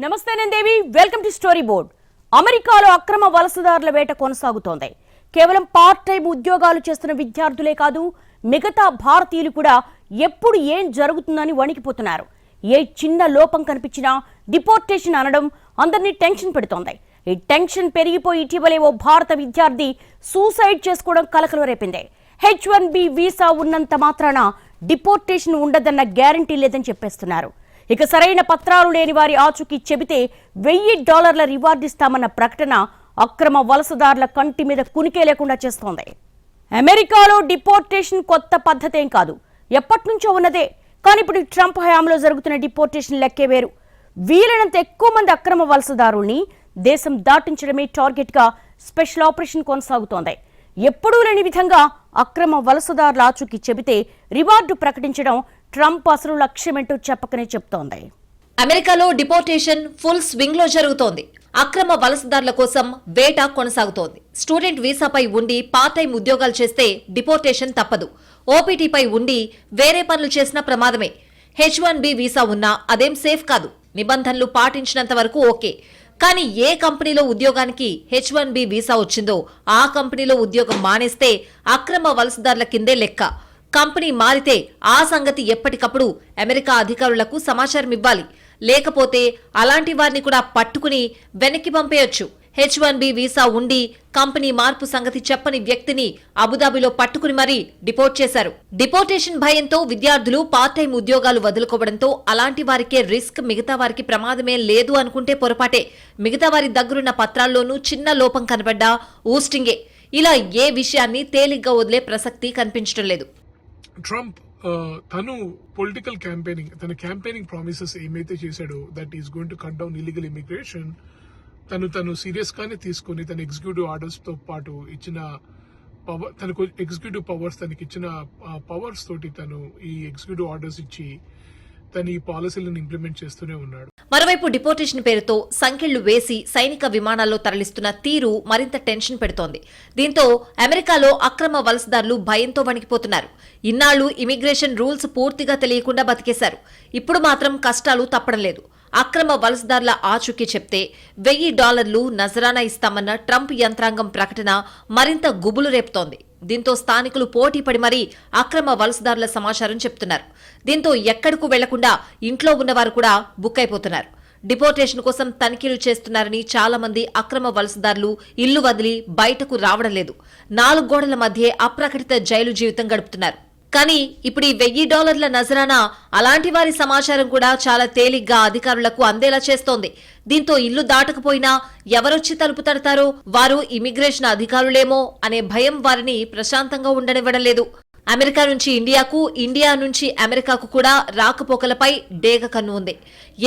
నమస్తే నేను దేవి welcome to story board. అమెరికాలో అక్రమ వలసదారుల వేట కొనసాగుతోంది. కేవలం పార్ట్ టైం ఉద్యోగాలు చేస్తున్న విద్యార్థులే కాదు, మిగతా భారతీయులు కూడా ఎప్పుడు ఏం జరుగుతుందని వణికిపోతున్నారు. ఏ చిన్న లోపం కనిపించినా డిపోర్టేషన్ అనడం అందరినీ టెన్షన్ పెడుతోంది. ఈ టెన్షన్ పెరిగిపోయి ఇటీవలే ఓ భారత విద్యార్థి సూసైడ్ చేసుకోవడం కలకలం రేపింది. H1B వీసా ఉన్నంత మాత్రాన డిపోర్టేషన్ ఉండదన్న గ్యారంటీ లేదని చెప్పేస్తున్నారు. ఇక సరైన పత్రాలు లేని వారి ఆచూకీ చెబితే $1000 రివార్డు ఇస్తామన్న ప్రకటన అక్రమ వలసదారుల కంటి మీద కునికే లేకుండా చేస్తోంది. అమెరికాలో డిపోర్టేషన్ కొత్త పద్ధతేం కాదు, ఎప్పటి నుంచో ఉన్నదే. కానీ ఇప్పుడు ట్రంప్ హయాంలో జరుగుతున్న డిపోర్టేషన్ లెక్కే వేరు. వీలైనంత ఎక్కువ మంది అక్రమ వలసదారుల్ని దేశం దాటించడమే టార్గెట్గా స్పెషల్ ఆపరేషన్ కొనసాగుతోంది. ఎప్పుడూ లేని విధంగా అక్రమ వలసదారుల ఆచూకీ చెబితే రివార్డు ప్రకటించడం ట్రంప్ అసలు లక్ష్యమేంటో చెప్పకనే చెప్తోంది. అమెరికాలో డిపోర్టేషన్ ఫుల్ స్వింగ్ లో జరుగుతోంది. అక్రమ వలసదారుల కోసం వేట కొనసాగుతోంది. స్టూడెంట్ వీసాపై ఉండి పార్ట్ టైం ఉద్యోగాలు చేస్తే డిపోర్టేషన్ తప్పదు. ఓపీటీపై ఉండి వేరే పనులు చేసిన ప్రమాదమే. H1B వీసా ఉన్నా అదేం సేఫ్ కాదు. నిబంధనలు పాటించినంత వరకు ఓకే. కానీ ఏ కంపెనీలో ఉద్యోగానికి H1B వీసా వచ్చిందో ఆ కంపెనీలో ఉద్యోగం మానేస్తే అక్రమ వలసదారుల కిందే లెక్క. కంపెనీ మారితే ఆ సంగతి ఎప్పటికప్పుడు అమెరికా అధికారులకు సమాచారం ఇవ్వాలి. లేకపోతే అలాంటి వారిని కూడా పట్టుకుని వెనక్కి పంపేయొచ్చు. H1B వీసా ఉండి కంపెనీ మార్పు సంగతి చెప్పని వ్యక్తిని అబుదాబిలో పట్టుకుని మరీ డిపోర్ట్ చేశారు. డిపోర్టేషన్ భయంతో విద్యార్థులు పార్ట్ టైం ఉద్యోగాలు వదులుకోవడంతో అలాంటి వారికే రిస్క్, మిగతా వారికి ప్రమాదమే లేదు అనుకుంటే పొరపాటే. మిగతా వారి దగ్గరున్న పత్రాల్లోనూ చిన్న లోపం కనబడ్డా ఊస్టింగే. ఇలా ఏ విషయాన్ని తేలిగ్గా వదిలే ప్రసక్తి కనిపించడం లేదు. ట్రంప్ తను పొలిటికల్ క్యాంపెయినింగ్, తన క్యాంపెయినింగ్ ప్రామిసెస్ ఏమైతే చేశాడో that is going to cut down illegal immigration, తను సీరియస్ గానే తీసుకుని తన ఎగ్జిక్యూటివ్ ఆర్డర్స్ తో పాటు ఇచ్చిన పవర్, తనకు ఎగ్జిక్యూటివ్ పవర్స్, తనకి ఇచ్చిన పవర్స్ తోటి తను ఈ ఎగ్జిక్యూటివ్ ఆర్డర్స్ ఇచ్చి తన ఈ పాలసీలను ఇంప్లిమెంట్ చేస్తూనే ఉన్నాడు. మరోవైపు డిపోర్టేషన్ పేరుతో సంకెళ్లు వేసి సైనిక విమానాల్లో తరలిస్తున్న తీరు మరింత టెన్షన్ పెడుతోంది. దీంతో అమెరికాలో అక్రమ వలసదారులు భయంతో వణికిపోతున్నారు. ఇన్నాళ్లు ఇమిగ్రేషన్ రూల్స్ పూర్తిగా తెలియకుండా బతికేశారు. ఇప్పుడు మాత్రం కష్టాలు తప్పడం లేదు. అక్రమ వలసదారుల ఆచూకీ చెప్తే $1000 నజరానా ఇస్తామన్న ట్రంప్ యంత్రాంగం ప్రకటన మరింత గుబులు రేపుతోంది. దీంతో స్థానికులు పోటీపడి మరీ అక్రమ వలసదారుల సమాచారం చెప్తున్నారు. దీంతో ఎక్కడకు వెళ్లకుండా ఇంట్లో ఉన్నవారు కూడా బుక్ అయిపోతున్నారు. డిపోర్టేషన్ కోసం తనిఖీలు చేస్తున్నారని చాలా మంది అక్రమ వలసదారులు ఇల్లు వదిలి బయటకు రావడం లేదు. 4 గోడల మధ్యే అప్రకటిత జైలు జీవితం గడుపుతున్నారు. కానీ ఇప్పుడు ఈ $1000 నజరానా అలాంటి వారి సమాచారం కూడా చాలా తేలిగ్గా అధికారులకు అందేలా చేస్తోంది. దీంతో ఇల్లు దాటకపోయినా ఎవరొచ్చి తలుపు తడతారో, వారు ఇమిగ్రేషన్ అధికారులేమో అనే భయం వారిని ప్రశాంతంగా ఉండనివ్వడం లేదు. అమెరికా నుంచి ఇండియాకు, ఇండియా నుంచి అమెరికాకు కూడా రాకపోకలపై డేగ కన్ను ఉంది.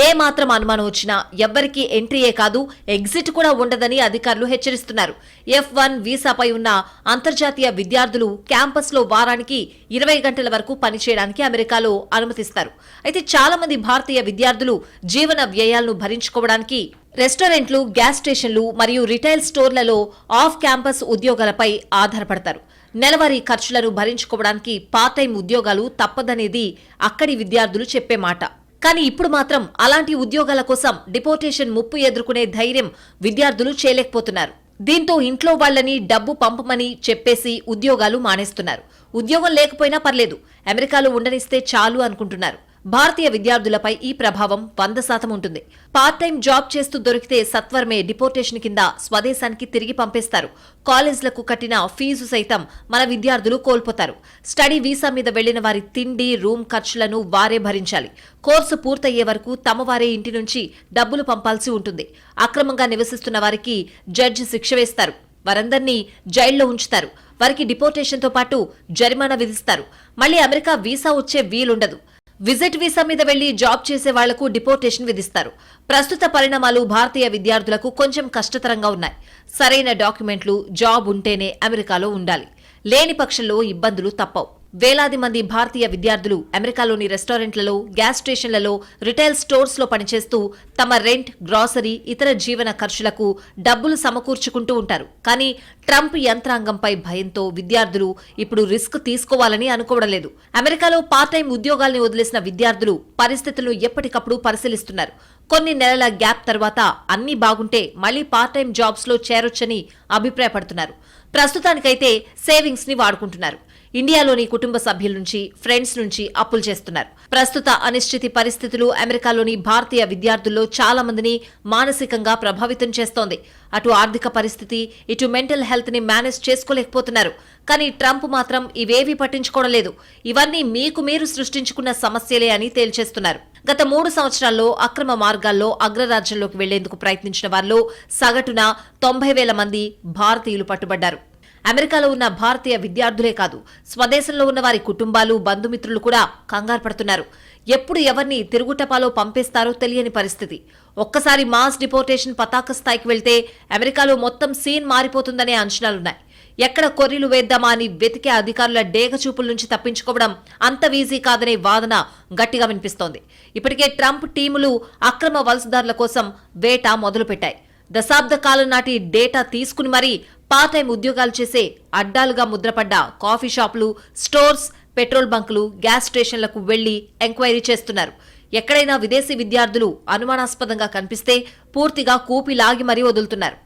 ఏ మాత్రం అనుమానం వచ్చినా ఎవ్వరికీ ఎంట్రీయే కాదు, ఎగ్జిట్ కూడా ఉండదని అధికారులు హెచ్చరిస్తున్నారు. F1 వీసాపై ఉన్న అంతర్జాతీయ విద్యార్థులు క్యాంపస్లో వారానికి 20 గంటల వరకు పనిచేయడానికి అమెరికాలో అనుమతిస్తారు. అయితే చాలా మంది భారతీయ విద్యార్థులు జీవన వ్యయాలను భరించుకోవడానికి రెస్టారెంట్లు, గ్యాస్ స్టేషన్లు మరియు రిటైల్ స్టోర్లలో ఆఫ్ క్యాంపస్ ఉద్యోగాలపై ఆధారపడతారు. నెలవారీ ఖర్చులను భరించుకోవడానికి పార్ట్ టైం ఉద్యోగాలు తప్పదనేది అక్కడి విద్యార్థులు చెప్పే మాట. కానీ ఇప్పుడు మాత్రం అలాంటి ఉద్యోగాల కోసం డిపోర్టేషన్ ముప్పు ఎదుర్కొనే ధైర్యం విద్యార్థులు చేయలేకపోతున్నారు. దీంతో ఇంట్లో వాళ్లని డబ్బు పంపమని చెప్పేసి ఉద్యోగాలు మానేస్తున్నారు. ఉద్యోగం లేకపోయినా పర్లేదు, అమెరికాలో ఉండనిస్తే చాలు అనుకుంటున్నారు. భారతీయ విద్యార్థులపై ఈ ప్రభావం 100% ఉంటుంది. పార్ట్ టైం జాబ్ చేస్తూ దొరికితే సత్వరమే డిపోర్టేషన్ కింద స్వదేశానికి తిరిగి పంపేస్తారు. కాలేజ్లకు కట్టిన ఫీజు సైతం మన విద్యార్థులు కోల్పోతారు. స్టడీ వీసా మీద వెళ్లిన వారి తిండి, రూమ్ ఖర్చులను వారే భరించాలి. కోర్సు పూర్తయ్యే వరకు తమ వారే ఇంటి నుంచి డబ్బులు పంపాల్సి ఉంటుంది. అక్రమంగా నివసిస్తున్న వారికి జడ్జి శిక్ష వేస్తారు. వారందర్నీ జైల్లో ఉంచుతారు. వారికి డిపోర్టేషన్తో పాటు జరిమానా విధిస్తారు. మళ్లీ అమెరికా వీసా వచ్చే వీలుండదు. విజిట్ వీసా మీద వెళ్లి జాబ్ చేసే వాళ్లకు డిపోర్టేషన్ విధిస్తారు. ప్రస్తుత పరిణామాలు భారతీయ విద్యార్థులకు కొంచెం కష్టతరంగా ఉన్నాయి. సరైన డాక్యుమెంట్లు, జాబ్ ఉంటేనే అమెరికాలో ఉండాలి. లేని పక్షంలో ఇబ్బందులు తప్పవు. వేలాది మంది భారతీయ విద్యార్థులు అమెరికాలోని రెస్టారెంట్లలో, గ్యాస్ స్టేషన్లలో, రిటైల్ స్టోర్స్లో పనిచేస్తూ తమ రెంట్, గ్రాసరీ, ఇతర జీవన ఖర్చులకు డబ్బులు సమకూర్చుకుంటూ ఉంటారు. కానీ ట్రంప్ యంత్రాంగంపై భయంతో విద్యార్థులు ఇప్పుడు రిస్క్ తీసుకోవాలని అనుకోవడం లేదు. అమెరికాలో పార్ట్ టైం ఉద్యోగాల్ని వదిలేసిన విద్యార్థులు పరిస్థితులను ఎప్పటికప్పుడు పరిశీలిస్తున్నారు. కొన్ని నెలల గ్యాప్ తర్వాత అన్నీ బాగుంటే మళ్లీ పార్ట్ టైం జాబ్స్ లో చేరొచ్చని అభిప్రాయపడుతున్నారు. ప్రస్తుతానికైతే సేవింగ్స్ ని వాడుకుంటున్నారు. ఇండియాలోని కుటుంబ సభ్యుల నుంచి, ఫ్రెండ్స్ నుంచి అప్పులు చేస్తున్నారు. ప్రస్తుత అనిశ్చితి పరిస్థితులు అమెరికాలోని భారతీయ విద్యార్థుల్లో చాలా మందిని మానసికంగా ప్రభావితం చేస్తోంది. అటు ఆర్థిక పరిస్థితి, ఇటు మెంటల్ హెల్త్ ని మేనేజ్ చేసుకోలేకపోతున్నారు. కానీ ట్రంప్ మాత్రం ఇవేవీ పట్టించుకోవడం లేదు. ఇవన్నీ మీకు మీరు సృష్టించుకున్న సమస్యలే అని తేల్చేస్తున్నారు. గత 3 సంవత్సరాల్లో అక్రమ మార్గాల్లో అగ్రరాజ్యంలోకి వెళ్లేందుకు ప్రయత్నించిన వారిలో సగటున 90,000 మంది భారతీయులు పట్టుబడ్డారు. అమెరికాలో ఉన్న భారతీయ విద్యార్థులే కాదు, స్వదేశంలో ఉన్న వారి కుటుంబాలు, బంధుమిత్రులు కూడా కంగారు పడుతున్నారు. ఎప్పుడు ఎవరిని తిరుగుటపాలో పంపేస్తారో తెలియని పరిస్థితి. ఒక్కసారి మాస్ డిపోర్టేషన్ పతాక స్థాయికి వెళ్తే అమెరికాలో మొత్తం సీన్ మారిపోతుందనే అంచనాలున్నాయి. ఎక్కడ కొర్రీలు వేద్దామా అని వెతికే అధికారుల డేగచూపుల నుంచి తప్పించుకోవడం అంత ఈజీ కాదనే వాదన గట్టిగా వినిపిస్తోంది. ఇప్పటికే ట్రంప్ టీములు అక్రమ వలసదారుల కోసం వేట మొదలుపెట్టాయి. దశాబ్ద కాలం నాటి డేటా తీసుకుని మరీ పార్ట్ టైం ఉద్యోగాలు చేసే అడ్డాలుగా ముద్రపడ్డ కాఫీ షాపులు, స్టోర్స్, పెట్రోల్ బంకులు, గ్యాస్ స్టేషన్లకు వెళ్లి ఎంక్వైరీ చేస్తున్నారు. ఎక్కడైనా విదేశీ విద్యార్థులు అనుమానాస్పదంగా కనిపిస్తే పూర్తిగా కూపి లాగి మరీ వదులుతున్నారు.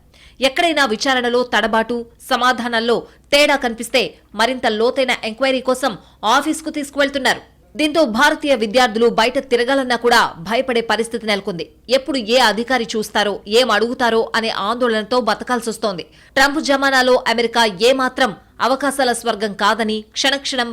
ఎక్కడైనా విచారణలో తడబాటు, సమాధానాల్లో తేడా కనిపిస్తే మరింత లోతైన ఎంక్వైరీ కోసం ఆఫీసుకు తీసుకువెళ్తున్నారు. దీంతో భారతీయ విద్యార్థులు బయట తిరగాలన్నా కూడా భయపడే పరిస్థితి నెలకొంది. ఎప్పుడు ఏ అధికారి చూస్తారో, ఏం అడుగుతారో అనే ఆందోళనతో బతకాల్సొస్తోంది. ట్రంప్ జమానాలో అమెరికా ఏమాత్రం అవకాశాల స్వర్గం కాదని, క్షణక్షణం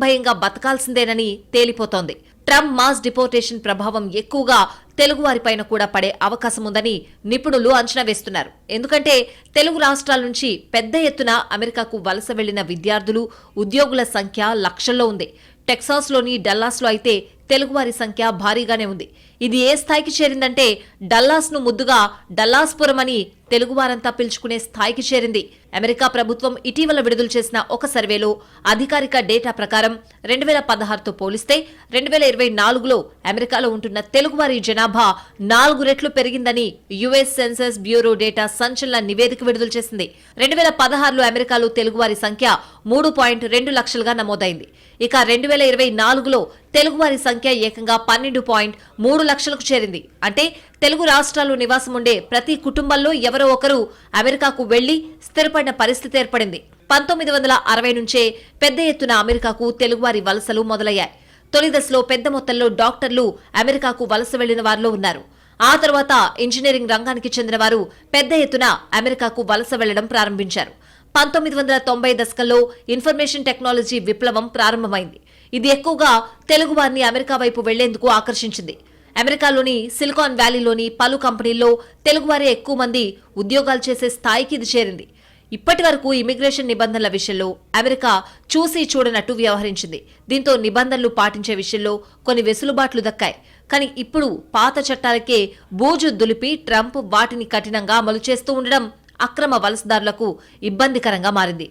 భయంగా బతకాల్సిందేనని తేలిపోతోంది. ట్రంప్ మాస్ డిపోర్టేషన్ ప్రభావం ఎక్కువగా తెలుగువారిపైన కూడా పడే అవకాశం ఉందని నిపుణులు అంచనా వేస్తున్నారు. ఎందుకంటే తెలుగు రాష్ట్రాల నుంచి పెద్ద ఎత్తున అమెరికాకు వలస వెళ్లిన విద్యార్థులు, ఉద్యోగుల సంఖ్య లక్షల్లో ఉంది. టెక్సాస్లోని డల్లాస్లో అయితే తెలుగువారి సంఖ్య భారీగానే ఉంది. ఇది ఏ స్థాయికి చేరిందంటే డల్లాస్ను ముద్దుగా డల్లాస్పురం అని తెలుగువారంతా పిలుచుకునే స్థాయికి చేరింది. అమెరికా ప్రభుత్వం ఇటీవల విడుదల చేసిన ఒక సర్వేలో అధికారిక డేటా ప్రకారం 2016తో పోలిస్తే 2024లో అమెరికాలో ఉంటున్న తెలుగువారి జనాభా 4 రెట్లు పెరిగిందని యుఎస్ సెన్సస్ బ్యూరో డేటా సంచలన నివేదిక విడుదల చేసింది. 2016లో అమెరికాలో తెలుగువారి సంఖ్య 3.2 లక్షలుగా నమోదైంది. ఇక 2024లో తెలుగువారి సంఖ్య ఏకంగా 12.3 లక్షలకు చేరింది. అంటే తెలుగు రాష్ట్రాల్లో నివాసం ఉండే ప్రతి కుటుంబంలో ఎవరో ఒకరు అమెరికాకు వెళ్లి స్థిరపడిన పరిస్థితి ఏర్పడింది. 1960 నుంచే పెద్ద ఎత్తున అమెరికాకు తెలుగువారి వలసలు మొదలయ్యాయి. తొలి దశలో పెద్ద మొత్తంలో డాక్టర్లు అమెరికాకు వలస వెళ్లిన వారిలో ఉన్నారు. ఆ తర్వాత ఇంజనీరింగ్ రంగానికి చెందిన వారు పెద్ద ఎత్తున అమెరికాకు వలస వెళ్లడం ప్రారంభించారు. 1990 దశకంలో ఇన్ఫర్మేషన్ టెక్నాలజీ విప్లవం ప్రారంభమైంది. ఇది ఎక్కువగా తెలుగువారిని అమెరికా వైపు వెళ్లేందుకు ఆకర్షించింది. అమెరికాలోని సిలికాన్ వ్యాలీలోని పలు కంపెనీల్లో తెలుగువారే ఎక్కువ మంది ఉద్యోగాలు చేసే స్థాయికి ఇది చేరింది. ఇప్పటి వరకు ఇమిగ్రేషన్ నిబంధనల విషయంలో అమెరికా చూసి చూడనట్టు వ్యవహరించింది. దీంతో నిబంధనలు పాటించే విషయంలో కొన్ని వెసులుబాట్లు దక్కాయి. కానీ ఇప్పుడు పాత చట్టాలకే బూజు దులిపి ట్రంప్ వాటిని కఠినంగా అమలు చేస్తూ ఉండడం అక్రమ వలసదారులకు ఇబ్బందికరంగా మారింది.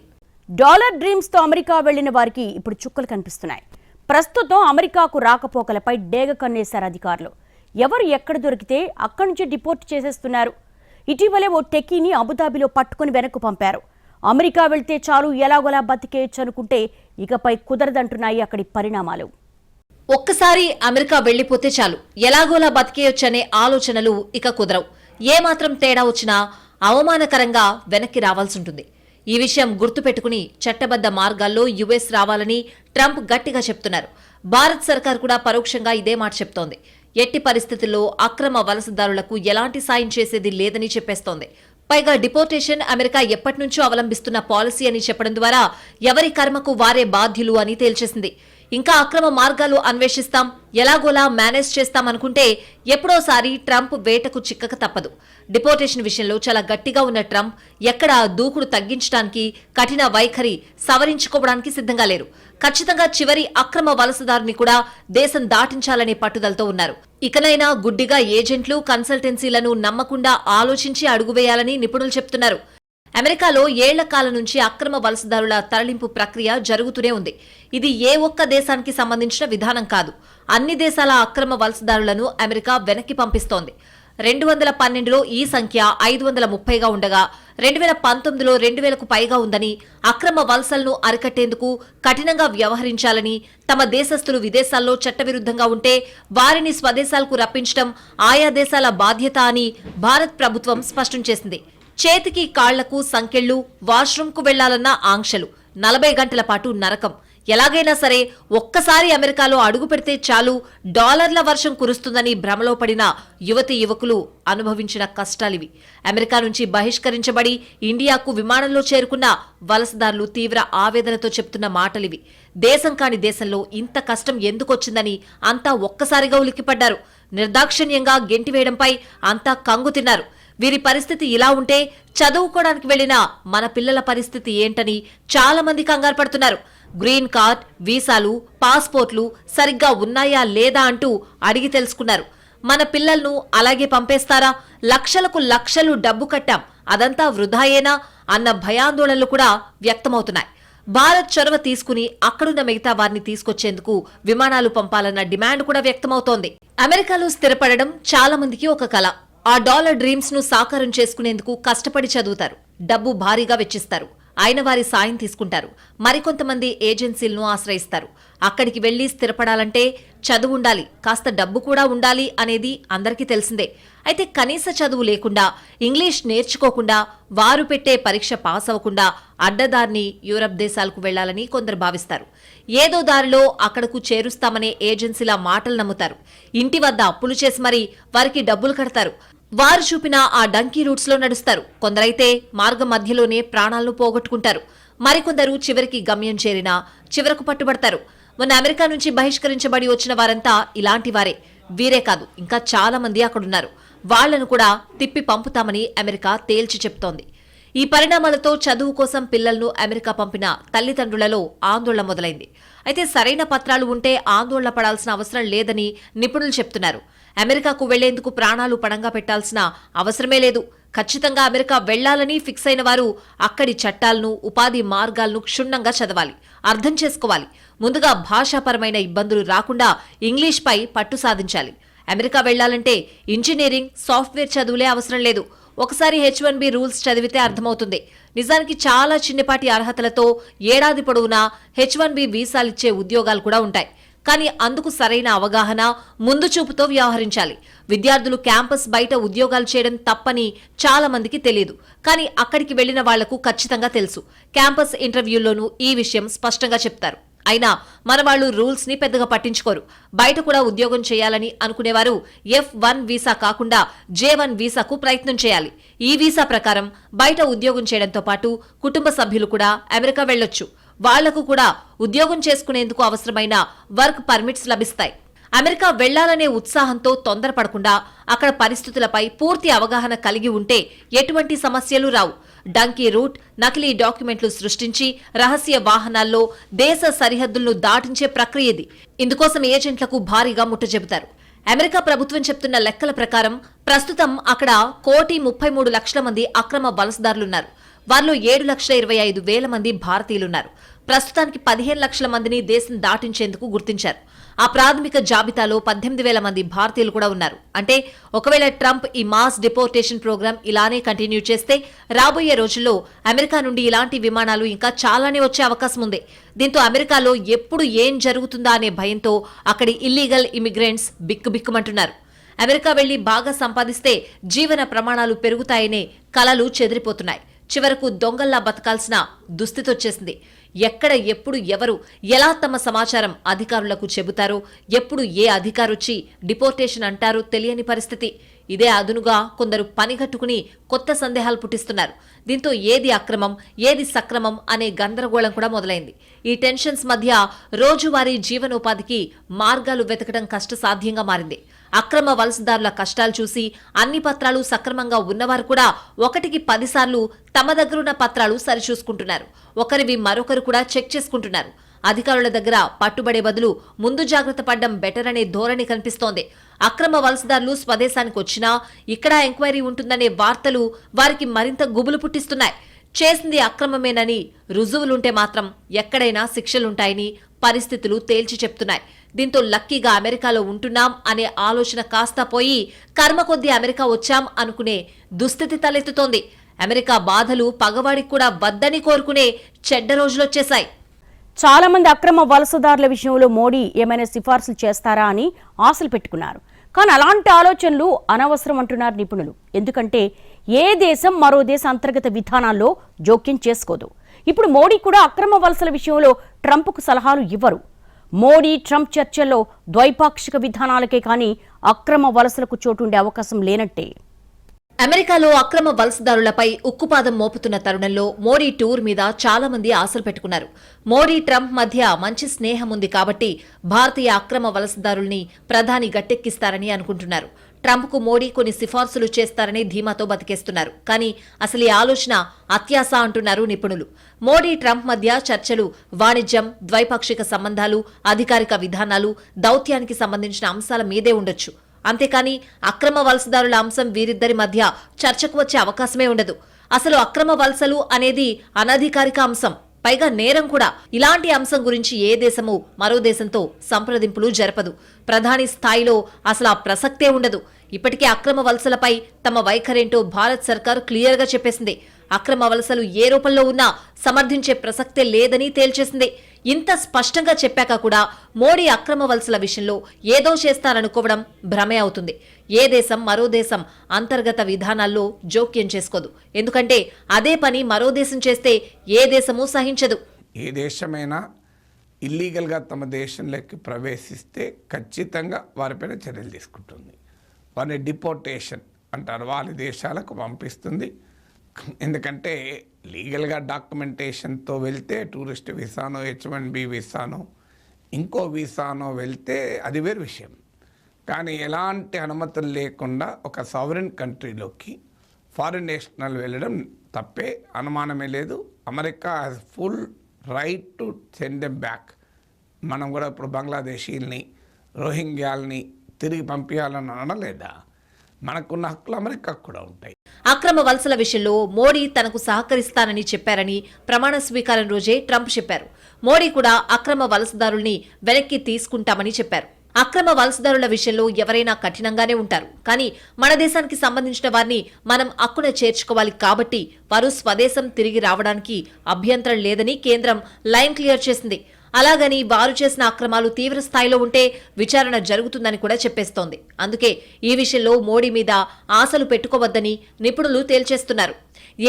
డాలర్ డ్రీమ్స్ తో అమెరికా వెళ్లిన వారికి ఇప్పుడు చుక్కలు కనిపిస్తున్నాయి. ప్రస్తుతం అమెరికాకు రాకపోకలపై డేగ కన్నేశారు అధికారులు. ఎవరు ఎక్కడ దొరికితే అక్కడి నుంచి డిపోర్ట్ చేసేస్తున్నారు. ఇటీవలే ఓ టెక్కీని అబుదాబిలో పట్టుకుని వెనక్కు పంపారు. అమెరికా వెళ్తే చాలు ఎలాగోలా బతికేయచ్చు అనుకుంటే ఇకపై కుదరదంటున్నాయి అక్కడి పరిణామాలు. ఒక్కసారి అమెరికా వెళ్లిపోతే చాలు ఎలాగోలా బతికేయొచ్చనే ఆలోచనలు ఇక కుదరవు. ఏమాత్రం తేడా వచ్చినా అవమానకరంగా వెనక్కి రావాల్సింటుంది. ఈ విషయం గుర్తుపెట్టుకుని చట్టబద్ధ మార్గాల్లో యుఎస్ రావాలని ట్రంప్ గట్టిగా చెప్తున్నారు. భారత్ సర్కార్ కూడా పరోక్షంగా ఇదే మాట చెప్తోంది. ఎట్టి పరిస్థితుల్లో అక్రమ వలసదారులకు ఎలాంటి సాయం చేసేది లేదని చెప్పేస్తోంది. పైగా డిపోర్టేషన్ అమెరికా ఎప్పటినుంచో అవలంబిస్తున్న పాలసీ అని చెప్పడం ద్వారా ఎవరి కర్మకు వారే బాధ్యులు అని తేల్చేసింది. ఇంకా అక్రమ మార్గాలు అన్వేషిస్తాం, ఎలాగోలా మేనేజ్ చేస్తామనుకుంటే ఎప్పుడోసారి ట్రంప్ వేటకు చిక్కక తప్పదు. డిపోర్టేషన్ విషయంలో చాలా గట్టిగా ఉన్న ట్రంప్ ఎక్కడ దూకుడు తగ్గించడానికి, కఠిన వైఖరి సవరించుకోవడానికి సిద్ధంగా లేరు. ఖచ్చితంగా చివరి అక్రమ వలసదారుని కూడా దేశం దాటించాలనే పట్టుదలతో ఉన్నారు. ఇకనైనా గుడ్డిగా ఏజెంట్లు, కన్సల్టెన్సీలను నమ్మకుండా ఆలోచించి అడుగువేయాలని నిపుణులు చెప్తున్నారు. అమెరికాలో ఏళ్ల కాలం నుంచి అక్రమ వలసదారుల తరలింపు ప్రక్రియ జరుగుతూనే ఉంది. ఇది ఏ ఒక్క దేశానికి సంబంధించిన విధానం కాదు. అన్ని దేశాల అక్రమ వలసదారులను అమెరికా వెనక్కి పంపిస్తోంది. 2012లో ఈ సంఖ్య 530గా ఉండగా 2019లో 2000కు పైగా ఉందని, అక్రమ వలసలను అరికట్టేందుకు కఠినంగా వ్యవహరించాలని, తమ దేశస్థులు విదేశాల్లో చట్టవిరుద్ధంగా ఉంటే వారిని స్వదేశాలకు రప్పించడం ఆయా దేశాల బాధ్యత అని భారత్ ప్రభుత్వం స్పష్టం చేసింది. చేతికి కాళ్లకు సంకెళ్లు, వాష్రూమ్కు వెళ్లాలన్న ఆంక్షలు, 40 గంటల పాటు నరకం. ఎలాగైనా సరే ఒక్కసారి అమెరికాలో అడుగు పెడితే చాలు డాలర్ల వర్షం కురుస్తుందని భ్రమలో పడిన యువతీ యువకులు అనుభవించిన కష్టాలివి. అమెరికా నుంచి బహిష్కరించబడి ఇండియాకు విమానంలో చేరుకున్న వలసదారులు తీవ్ర ఆవేదనతో చెప్తున్న మాటలివి. దేశం కాని దేశంలో ఇంత కష్టం ఎందుకొచ్చిందని అంతా ఒక్కసారిగా ఉలిక్కిపడ్డారు. నిర్దాక్షిణ్యంగా గెంటివేయడంపై అంతా కంగు తిన్నారు. వీరి పరిస్థితి ఇలా ఉంటే చదువుకోవడానికి వెళ్లిన మన పిల్లల పరిస్థితి ఏంటని చాలా మంది కంగారు పడుతున్నారు. గ్రీన్ కార్డ్, వీసాలు, పాస్పోర్ట్లు సరిగ్గా ఉన్నాయా లేదా అంటూ అడిగి తెలుసుకున్నారు. మన పిల్లలను అలాగే పంపేస్తారా? లక్షలకు లక్షలు డబ్బు కట్టాం, అదంతా వృధాయేనా అన్న భయాందోళనలు కూడా వ్యక్తమవుతున్నాయి. భారత్ చొరవ తీసుకుని అక్కడున్న మిగతా వారిని తీసుకొచ్చేందుకు విమానాలు పంపాలన్న డిమాండ్ కూడా వ్యక్తమవుతోంది. అమెరికాలో స్థిరపడడం చాలా మందికి ఒక కల. ఆ డాలర్ డ్రీమ్స్ ను సాకారం చేసుకునేందుకు కష్టపడి చదువుతారు, డబ్బు భారీగా వెచ్చిస్తారు, అయిన వారి సాయం తీసుకుంటారు. మరికొంతమంది ఏజెన్సీలను ఆశ్రయిస్తారు. అక్కడికి వెళ్లి స్థిరపడాలంటే చదువు ఉండాలి, కాస్త డబ్బు కూడా ఉండాలి అనేది అందరికీ తెలిసిందే. అయితే కనీస చదువు లేకుండా, ఇంగ్లీష్ నేర్చుకోకుండా, వారు పెట్టే పరీక్ష పాస్ అవ్వకుండా అడ్డదారిని యూరప్ దేశాలకు వెళ్లాలని కొందరు భావిస్తారు. ఏదో దారిలో అక్కడకు చేరుస్తామనే ఏజెన్సీల మాటలు నమ్ముతారు. ఇంటి వద్ద అప్పులు చేసి మరీ వారికి డబ్బులు కడతారు. వారు చూపిన ఆ డంకీ రూట్స్ లో నడుస్తారు. కొందరైతే మార్గం మధ్యలోనే ప్రాణాలను పోగొట్టుకుంటారు. మరికొందరు చివరికి గమ్యం చేరినా చివరకు పట్టుబడతారు. మొన్న అమెరికా నుంచి బహిష్కరించబడి వచ్చిన వారంతా ఇలాంటి వారే. వీరే కాదు, ఇంకా చాలా మంది అక్కడున్నారు. వాళ్లను కూడా తిప్పి పంపుతామని అమెరికా తేల్చి చెప్తోంది. ఈ పరిణామాలతో చదువు కోసం పిల్లలను అమెరికా పంపిన తల్లిదండ్రులలో ఆందోళన మొదలైంది. అయితే సరైన పత్రాలు ఉంటే ఆందోళన పడాల్సిన అవసరం లేదని నిపుణులు చెప్తున్నారు. అమెరికాకు వెళ్లేందుకు ప్రాణాలు పణంగా పెట్టాల్సిన అవసరమే లేదు. ఖచ్చితంగా అమెరికా వెళ్లాలని ఫిక్స్ అయిన వారు అక్కడి చట్టాలను, ఉపాధి మార్గాలను క్షుణ్ణంగా చదవాలి, అర్థం చేసుకోవాలి. ముందుగా భాషాపరమైన ఇబ్బందులు రాకుండా ఇంగ్లీష్పై పట్టు సాధించాలి. అమెరికా వెళ్లాలంటే ఇంజనీరింగ్, సాఫ్ట్వేర్ చదువులే అవసరం లేదు. ఒకసారి H1B రూల్స్ చదివితే అర్థమవుతుంది. నిజానికి చాలా చిన్నపాటి అర్హతలతో ఏడాది పొడవునా H1B వీసాలిచ్చే ఉద్యోగాలు కూడా ఉంటాయి. కానీ అందుకు సరైన అవగాహన, ముందు చూపుతో వ్యవహరించాలి. విద్యార్థులు క్యాంపస్ బయట ఉద్యోగాలు చేయడం తప్పని చాలా మందికి తెలియదు. కానీ అక్కడికి వెళ్లిన వాళ్లకు ఖచ్చితంగా తెలుసు. క్యాంపస్ ఇంటర్వ్యూల్లోనూ ఈ విషయం స్పష్టంగా చెప్తారు. అయినా మన వాళ్ళు రూల్స్ ని పెద్దగా పట్టించుకోరు. బయట కూడా ఉద్యోగం చేయాలని అనుకునేవారు F1 వీసా కాకుండా J1 వీసాకు ప్రయత్నం చేయాలి. ఈ వీసా ప్రకారం బయట ఉద్యోగం చేయడంతో పాటు కుటుంబ సభ్యులు కూడా అమెరికా వెళ్లొచ్చు. వాళ్లకు కూడా ఉద్యోగం చేసుకునేందుకు అవసరమైన వర్క్ పర్మిట్స్ లభిస్తాయి. అమెరికా వెళ్లాలనే ఉత్సాహంతో తొందరపడకుండా అక్కడ పరిస్థితులపై పూర్తి అవగాహన కలిగి ఉంటే ఎటువంటి సమస్యలు రావు. డంకీ రూట్, నకిలీ డాక్యుమెంట్లు సృష్టించి రహస్య వాహనాల్లో దేశ సరిహద్దులను దాటించే ప్రక్రియ ఇది. ఇందుకోసం ఏజెంట్లకు భారీగా ముట్టజెబుతారు. అమెరికా ప్రభుత్వం చెప్తున్న లెక్కల ప్రకారం ప్రస్తుతం అక్కడ 1,33,00,000 మంది అక్రమ వలసదారులున్నారు. వారిలో 7,25,000 మంది భారతీయులున్నారు. ప్రస్తుతానికి 15 లక్షల మందిని దేశం దాటించేందుకు గుర్తించారు. ఆ ప్రాథమిక జాబితాలో 18,000 మంది భారతీయులు కూడా ఉన్నారు. అంటే ఒకవేళ ట్రంప్ ఈ మాస్ డిపోర్టేషన్ ప్రోగ్రాం ఇలానే కంటిన్యూ చేస్తే రాబోయే రోజుల్లో అమెరికా నుండి ఇలాంటి విమానాలు ఇంకా చాలానే వచ్చే అవకాశం ఉంది. దీంతో అమెరికాలో ఎప్పుడు ఏం జరుగుతుందా అనే భయంతో అక్కడి ఇల్లీగల్ ఇమిగ్రెంట్స్ బిక్కుబిక్కుమంటున్నారు. అమెరికా వెళ్లి బాగా సంపాదిస్తే జీవన ప్రమాణాలు పెరుగుతాయనే కలలు చెదిరిపోతున్నాయి. చివరకు దొంగల్లా బతకాల్సిన దుస్థితి వచ్చేసింది. ఎక్కడ, ఎప్పుడు, ఎవరు, ఎలా తమ సమాచారం అధికారులకు చెబుతారో, ఎప్పుడు ఏ అధికారొచ్చి డిపోర్టేషన్ అంటారో తెలియని పరిస్థితి. ఇదే అదునుగా కొందరు పనిగట్టుకుని కొత్త సందేహాలు పుట్టిస్తున్నారు. దీంతో ఏది అక్రమం, ఏది సక్రమం అనే గందరగోళం కూడా మొదలైంది. ఈ టెన్షన్స్ మధ్య రోజువారీ జీవనోపాధికి మార్గాలు వెతకడం కష్టసాధ్యంగా మారింది. అక్రమ వలసదారుల కష్టాలు చూసి అన్ని పత్రాలు సక్రమంగా ఉన్నవారు కూడా 1కి 10 సార్లు తమ దగ్గరున్న పత్రాలు సరిచూసుకుంటున్నారు. ఒకరివి మరొకరు కూడా చెక్ చేసుకుంటున్నారు. అధికారుల దగ్గర పట్టుబడే బదులు ముందు జాగ్రత్త పడ్డం బెటర్ అనే ధోరణి కనిపిస్తోంది. అక్రమ వలసదారులు స్వదేశానికి వచ్చినా ఇక్కడ ఎంక్వైరీ ఉంటుందనే వార్తలు వారికి మరింత గుబులు పుట్టిస్తున్నాయి. చేసింది అక్రమమేనని రుజువులుంటే మాత్రం ఎక్కడైనా శిక్షలుంటాయని పరిస్థితులు తేల్చి చెప్తున్నాయి. దీంతో లక్కీగా అమెరికాలో ఉంటున్నాం అనే ఆలోచన కాస్తా పోయి కర్మ కొద్దీ అమెరికా వచ్చాం అనుకునే దుస్థితి తలెత్తుతోంది. అమెరికా బాధలు పగవాడికి కూడా వద్దని కోరుకునే చెడ్డ రోజులొచ్చేశాయి. చాలా మంది అక్రమ వలసదారుల విషయంలో మోడీ ఏమైనా సిఫార్సులు చేస్తారా అని ఆశలు పెట్టుకున్నారు. కానీ అలాంటి ఆలోచనలు అనవసరం అంటున్నారు నిపుణులు. ఎందుకంటే ఏ దేశం మరో దేశ అంతర్గత విధానాల్లో జోక్యం చేసుకోదు. ఇప్పుడు మోడీ కూడా అక్రమ వలసల విషయంలో ట్రంప్కు సలహాలు ఇవ్వరు. మోడీ ట్రంప్ చర్చల్లో ద్వైపాక్షిక విధానాలకే కానీ అక్రమ వలసలకు చోటుండే అవకాశం లేనట్టే. అమెరికాలో అక్రమ వలసదారులపై ఉక్కుపాదం మోపుతున్న తరుణంలో మోడీ టూర్ మీద చాలా మంది ఆశలు పెట్టుకున్నారు. మోడీ ట్రంప్ మధ్య మంచి స్నేహం ఉంది కాబట్టి భారతీయ అక్రమ వలసదారుల్ని ప్రధాని గట్టెక్కిస్తారని అనుకుంటున్నారు. ట్రంప్కు మోడీ కొన్ని సిఫార్సులు చేస్తారని ధీమాతో బతికేస్తున్నారు. కానీ అసలు ఈ ఆలోచన అత్యాశ అంటున్నారు నిపుణులు. మోడీ ట్రంప్ మధ్య చర్చలు వాణిజ్యం, ద్వైపాక్షిక సంబంధాలు, అధికారిక విధానాలు, దౌత్యానికి సంబంధించిన అంశాల మీదే ఉండొచ్చు. అంతేకాని అక్రమ వలసదారుల అంశం వీరిద్దరి మధ్య చర్చకు వచ్చే అవకాశమే ఉండదు. అసలు అక్రమ వలసలు అనేది అనధికారిక అంశం, పైగా నేరం కూడా. ఇలాంటి అంశం గురించి ఏ దేశము మరో దేశంతో సంప్రదింపులు జరపదు. ప్రధాని స్థాయిలో అసలు ఆ ప్రసక్తే ఉండదు. ఇప్పటికే అక్రమ వలసలపై తమ వైఖరేంటో భారత్ సర్కారు క్లియర్గా చెప్పేసింది. అక్రమ వలసలు ఏ రూపంలో ఉన్నా సమర్థించే ప్రసక్తే లేదని తేల్చేసింది. ఇంత స్పష్టంగా చెప్పాక కూడా మోడీ అక్రమ వలసల విషయంలో ఏదో చేస్తారనుకోవడం భ్రమే అవుతుంది. ఏ దేశం మరో దేశం అంతర్గత విధానాల్లో జోక్యం చేసుకోదు. ఎందుకంటే అదే పని మరో దేశం చేస్తే ఏ దేశమూ సహించదు. ఏ దేశమైనా ఇల్లీగల్గా తమ దేశంలోకి ప్రవేశిస్తే ఖచ్చితంగా వారిపైన చర్యలు తీసుకుంటుంది. వారిని డిపోర్టేషన్ అంటారు, వాళ్ళ దేశాలకు పంపిస్తుంది. ఎందుకంటే లీగల్గా డాక్యుమెంటేషన్తో వెళ్తే టూరిస్ట్ వీసానో, H1B వీసానో, ఇంకో వీసానో వెళ్తే అది వేరు విషయం. కానీ ఎలాంటి అనుమతులు లేకుండా ఒక సావరెన్ కంట్రీలోకి ఫారిన్ నేషనల్ వెళ్ళడం తప్పే, అనుమానమే లేదు. America has full right to send them back. మనం కూడా ఇప్పుడు బంగ్లాదేశీల్ని, రోహింగ్యాల్ని తిరిగి పంపించాలని అనలేదా? మనకున్న హక్కులు అమెరికాకు కూడా ఉంటాయి. అక్రమ వలసల విషయంలో మోడీ తనకు సహకరిస్తానని చెప్పారని ప్రమాణ స్వీకారం రోజే ట్రంప్ చెప్పారు. మోడీ కూడా అక్రమ వలసదారుల్ని వెనక్కి తీసుకుంటామని చెప్పారు. అక్రమ వలసదారుల విషయంలో ఎవరైనా కఠినంగానే ఉంటారు. కానీ మన దేశానికి సంబంధించిన వారిని మనం అక్కున చేర్చుకోవాలి కాబట్టి వారు స్వదేశం తిరిగి రావడానికి అభ్యంతరం లేదని కేంద్రం లైన్ క్లియర్ చేసింది. అలాగని వారు చేసిన అక్రమాలు తీవ్ర స్థాయిలో ఉంటే విచారణ జరుగుతుందని కూడా చెప్పేస్తోంది. అందుకే ఈ విషయంలో మోడీ మీద ఆశలు పెట్టుకోవద్దని నిపుణులు తేల్చేస్తున్నారు.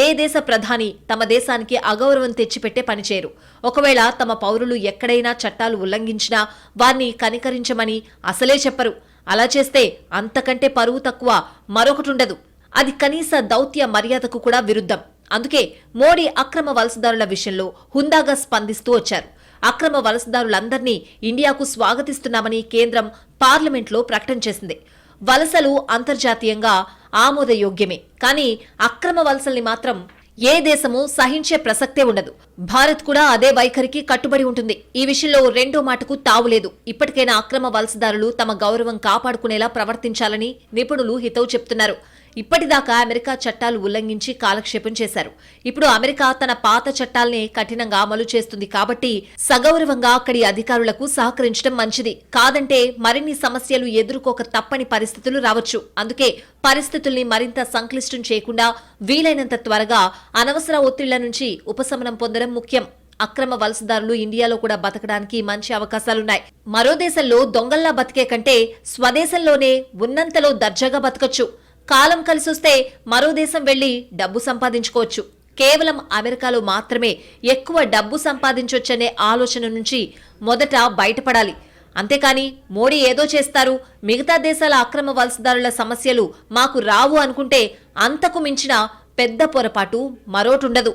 ఏ దేశ ప్రధాని తమ దేశానికి అగౌరవం తెచ్చిపెట్టే పనిచేయరు. ఒకవేళ తమ పౌరులు ఎక్కడైనా చట్టాలు ఉల్లంఘించినా వారిని కనికరించమని అసలే చెప్పరు. అలా చేస్తే అంతకంటే పరువు తక్కువ మరొకటుండదు. అది కనీస దౌత్య మర్యాదకు కూడా విరుద్ధం. అందుకే మోడీ అక్రమ వలసదారుల విషయంలో హుందాగా స్పందిస్తూ వచ్చారు. అక్రమ వలసదారులందరినీ ఇండియాకు స్వాగతిస్తున్నామని కేంద్రం పార్లమెంట్లో ప్రకటన చేసింది. వలసలు అంతర్జాతీయంగా ఆమోదయోగ్యమే, కానీ అక్రమ వలసల్ని మాత్రం ఏ దేశమూ సహించే ప్రసక్తే ఉండదు. భారత్ కూడా అదే వైఖరికి కట్టుబడి ఉంటుంది. ఈ విషయంలో రెండో మాటకు తావులేదు. ఇప్పటికైనా అక్రమ వలసదారులు తమ గౌరవం కాపాడుకునేలా ప్రవర్తించాలని నిపుణులు హితవు చెప్తున్నారు. ఇప్పటిదాకా అమెరికా చట్టాలు ఉల్లంఘించి కాలక్షేపం చేశారు. ఇప్పుడు అమెరికా తన పాత చట్టాల్ని కఠినంగా అమలు చేస్తుంది కాబట్టి సగౌరవంగా అక్కడి అధికారులకు సహకరించడం మంచిది. కాదంటే మరిన్ని సమస్యలు ఎదుర్కోక తప్పని పరిస్థితులు రావచ్చు. అందుకే పరిస్థితుల్ని మరింత సంక్లిష్టం చేయకుండా వీలైనంత త్వరగా అనవసర ఒత్తిళ్ల నుంచి ఉపశమనం పొందడం ముఖ్యం. అక్రమ వలసదారులు ఇండియాలో కూడా బతకడానికి మంచి అవకాశాలున్నాయి. మరో దేశంలో దొంగల్లా బతికే కంటే స్వదేశంలోనే ఉన్నంతలో దర్జాగా బతకచ్చు. కాలం కలిసొస్తే మరో దేశం వెళ్లి డబ్బు సంపాదించుకోవచ్చు. కేవలం అమెరికాలో మాత్రమే ఎక్కువ డబ్బు సంపాదించొచ్చనే ఆలోచన నుంచి మొదట బయటపడాలి. అంతేకాని మోడీ ఏదో చేస్తారు, మిగతా దేశాల అక్రమ వలసదారుల సమస్యలు మాకు రావు అనుకుంటే అంతకు మించిన పెద్ద పొరపాటు మరోటుండదు.